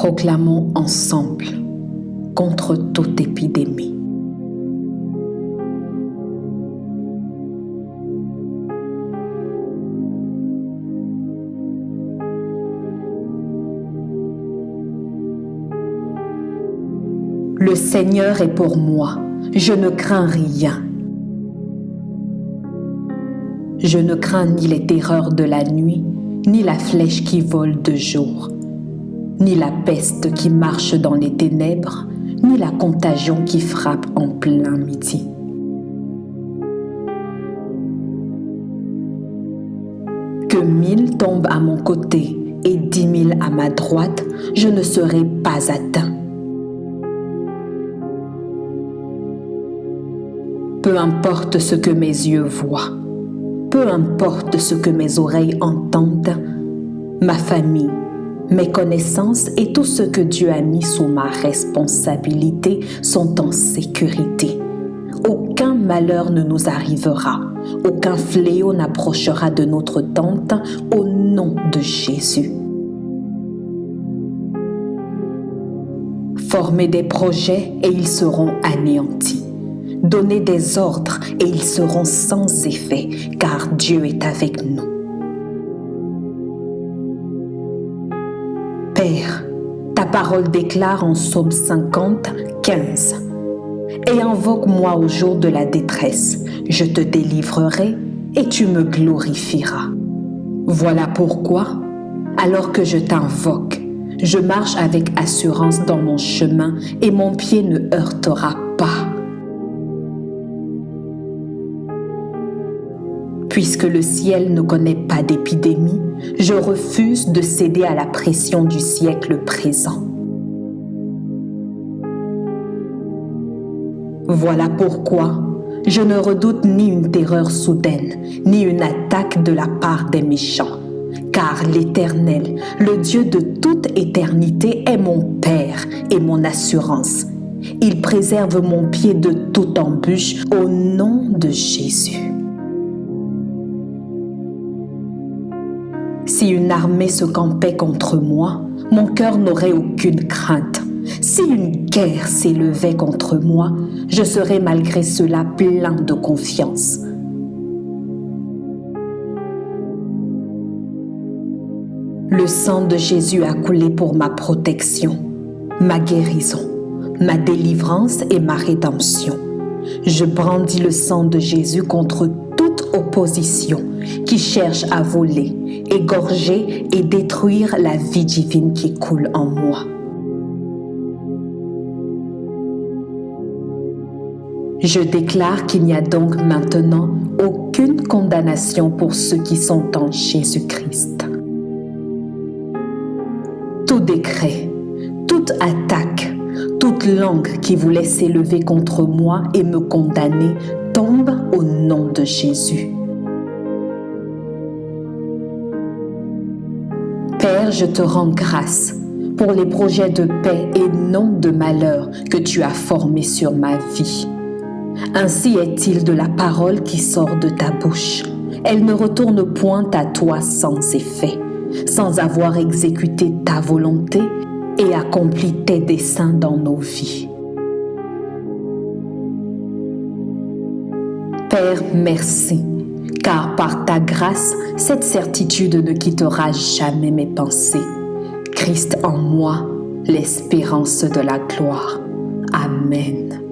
Proclamons ensemble contre toute épidémie. Le Seigneur est pour moi, je ne crains rien. Je ne crains ni les terreurs de la nuit, ni la flèche qui vole de jour, ni la peste qui marche dans les ténèbres, ni la contagion qui frappe en plein midi. Que 1000 tombent à mon côté et 10 000 à ma droite, je ne serai pas atteint. Peu importe ce que mes yeux voient, peu importe ce que mes oreilles entendent, ma famille, mes connaissances et tout ce que Dieu a mis sous ma responsabilité sont en sécurité. Aucun malheur ne nous arrivera, aucun fléau n'approchera de notre tente au nom de Jésus. Formez des projets et ils seront anéantis. Donnez des ordres et ils seront sans effet, car Dieu est avec nous. Père, ta parole déclare en Psaume 50, 15. Et invoque-moi au jour de la détresse, je te délivrerai et tu me glorifieras. Voilà pourquoi, alors que je t'invoque, je marche avec assurance dans mon chemin et mon pied ne heurtera pas. Puisque le ciel ne connaît pas d'épidémie, je refuse de céder à la pression du siècle présent. Voilà pourquoi je ne redoute ni une terreur soudaine, ni une attaque de la part des méchants, car l'Éternel, le Dieu de toute éternité, est mon Père et mon assurance. Il préserve mon pied de toute embûche au nom de Jésus. Si une armée se campait contre moi, mon cœur n'aurait aucune crainte. Si une guerre s'élevait contre moi, je serais malgré cela plein de confiance. Le sang de Jésus a coulé pour ma protection, ma guérison, ma délivrance et ma rédemption. Je brandis le sang de Jésus contre toute opposition qui cherche à voler, égorger et détruire la vie divine qui coule en moi. Je déclare qu'il n'y a donc maintenant aucune condamnation pour ceux qui sont en Jésus-Christ. Tout décret, toute attaque, toute langue qui voulait s'élever contre moi et me condamner tombe au nom de Jésus. Père, je te rends grâce pour les projets de paix et non de malheur que tu as formés sur ma vie. Ainsi est-il de la parole qui sort de ta bouche. Elle ne retourne point à toi sans effet, sans avoir exécuté ta volonté et accompli tes desseins dans nos vies. Père, merci, car par ta grâce, cette certitude ne quittera jamais mes pensées. Christ en moi, l'espérance de la gloire. Amen.